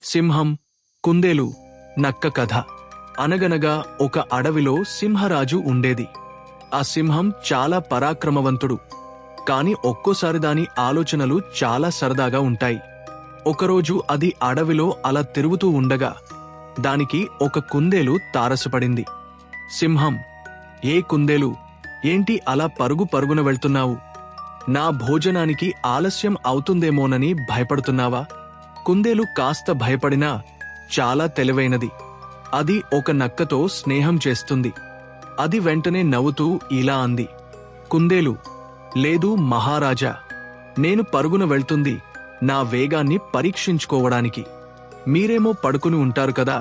సింహం, కుందేలు, నక్క కథ. అనగనగా ఒక అడవిలో సింహరాజు ఉండేది. ఆ సింహం చాలా పరాక్రమవంతుడు. కాని ఒక్కోసారి దాని ఆలోచనలు చాలా సరదాగా ఉంటాయి. ఒకరోజు అది అడవిలో అలా తిరుగుతూ ఉండగా దానికి ఒక కుందేలు తారసపడింది. సింహం, ఏ కుందేలు, ఏంటి అలా పరుగు పరుగున వెళ్తున్నావు? నా భోజనానికి ఆలస్యం అవుతుందేమోనని భయపడుతున్నావా? కుందేలు కాస్త భయపడినా చాలా తెలివైనది. అది ఒక నక్కతో స్నేహం చేస్తుంది. అది వెంటనే నవ్వుతూ ఇలా అంది, కుందేలు, లేదు మహారాజా, నేను పరుగున వెళ్తుంది నా వేగాన్ని పరీక్షించుకోవడానికి. మీరేమో పడుకుని ఉంటారు కదా,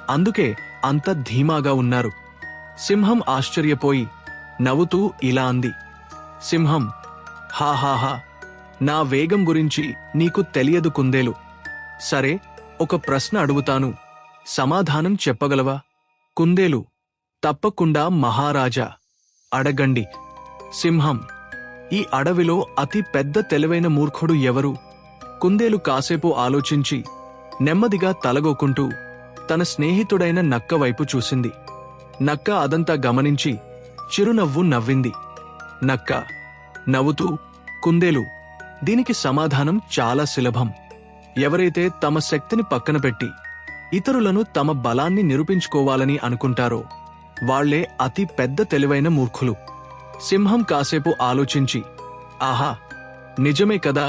అందుకే అంత ధీమాగా ఉన్నారు. సింహం ఆశ్చర్యపోయి నవ్వుతూ ఇలా అంది, సింహం, హాహాహా, నా వేగం గురించి నీకు తెలియదు కుందేలు. సరే, ఒక ప్రశ్న అడుగుతాను, సమాధానం చెప్పగలవా? కుందేలు, తప్పకుండా మహారాజా, అడగండి. సింహం, ఈ అడవిలో అతి పెద్ద తెలివైన మూర్ఖుడు ఎవరు? కుందేలు కాసేపు ఆలోచించి నెమ్మదిగా తలగోకుంటూ తన స్నేహితుడైన నక్క వైపు చూసింది. నక్క అదంతా గమనించి చిరునవ్వు నవ్వింది. నక్క నవ్వుతూ, కుందేలు, దీనికి సమాధానం చాలా సులభం. ఎవరైతే తమ శక్తిని పక్కన పెట్టి ఇతరులను తమ బలాన్ని నిరూపించుకోవాలని అనుకుంటారో వాళ్లే అతి పెద్ద తెలివైన మూర్ఖులు. సింహం కాసేపు ఆలోచించి, ఆహా, నిజమే కదా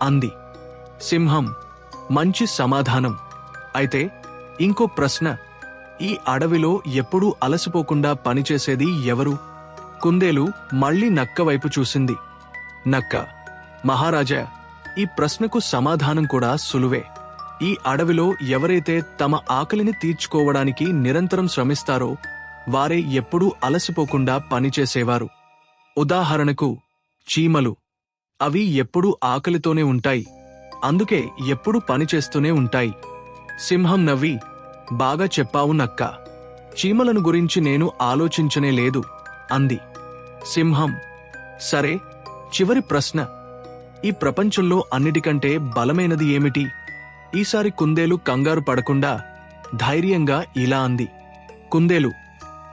అంది. సింహం, మంచి సమాధానం. అయితే ఇంకో ప్రశ్న, ఈ అడవిలో ఎప్పుడూ అలసిపోకుండా పనిచేసేది ఎవరు? కుందేలు మళ్లీ నక్క వైపు చూసింది. నక్క, మహారాజా, ఈ ప్రశ్నకు సమాధానం కూడా సులువే. ఈ అడవిలో ఎవరైతే తమ ఆకలిని తీర్చుకోవడానికి నిరంతరం శ్రమిస్తారో వారే ఎప్పుడూ అలసిపోకుండా పనిచేసేవారు. ఉదాహరణకు చీమలు. అవి ఎప్పుడూ ఆకలితోనే ఉంటాయి, అందుకే ఎప్పుడూ పనిచేస్తూనే ఉంటాయి. సింహం నవ్వి, బాగా చెప్పావు నక్క, చీమలను గురించి నేను ఆలోచించనే లేదు అంది. సింహం, సరే, చివరి ప్రశ్న, ఈ ప్రపంచంలో అన్నిటికంటే బలమైనది ఏమిటి? ఈసారి కుందేలు కంగారు పడకుండా ధైర్యంగా ఇలా అంది. కుందేలు,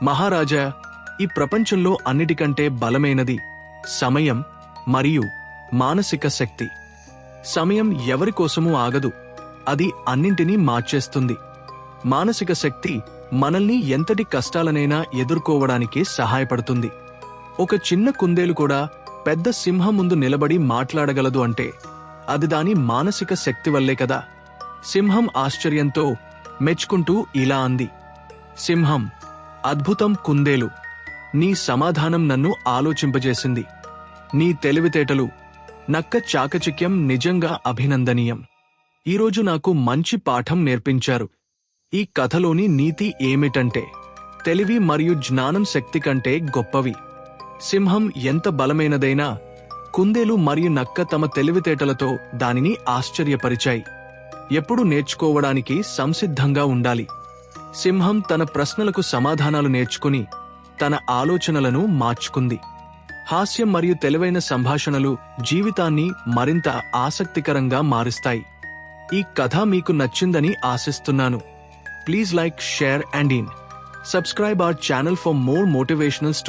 మహారాజా, ఈ ప్రపంచంలో అన్నిటికంటే బలమైనది సమయం మరియు మానసిక శక్తి. సమయం ఎవరికోసమూ ఆగదు, అది అన్నింటినీ మార్చేస్తుంది. మానసిక శక్తి మనల్ని ఎంతటి కష్టాలనైనా ఎదుర్కోవడానికి సహాయపడుతుంది. ఒక చిన్న కుందేలు కూడా పెద్ద సింహం ముందు నిలబడి మాట్లాడగలదు అంటే అది దాని మానసిక శక్తి వల్లే కదా. సింహం ఆశ్చర్యంతో మెచ్చుకుంటూ ఇలా అంది. సింహం, అద్భుతం కుందేలు, నీ సమాధానం నన్ను ఆలోచింపజేసింది. నీ తెలివితేటలు, నక్క చాకచక్యం నిజంగా అభినందనీయం. ఈరోజు నాకు మంచి పాఠం నేర్పించారు. ఈ కథలోని నీతి ఏమిటంటే తెలివి మరియు జ్ఞానం శక్తి కంటే గొప్పవి. సింహం ఎంత బలమైనదైనా కుందేలు మరియు నక్క తమ తెలివితేటలతో దానిని ఆశ్చర్యపరిచాయి. ఎప్పుడు నేర్చుకోవడానికి సంసిద్ధంగా ఉండాలి. సింహం తన ప్రశ్నలకు సమాధానాలు నేర్చుకుని తన ఆలోచనలను మార్చుకుంది. హాస్యం మరియు తెలివైన సంభాషణలు జీవితాన్ని మరింత ఆసక్తికరంగా మారుస్తాయి. ఈ కథ మీకు నచ్చిందని ఆశిస్తున్నాను. Please like, share and subscribe our channel for more motivational stories.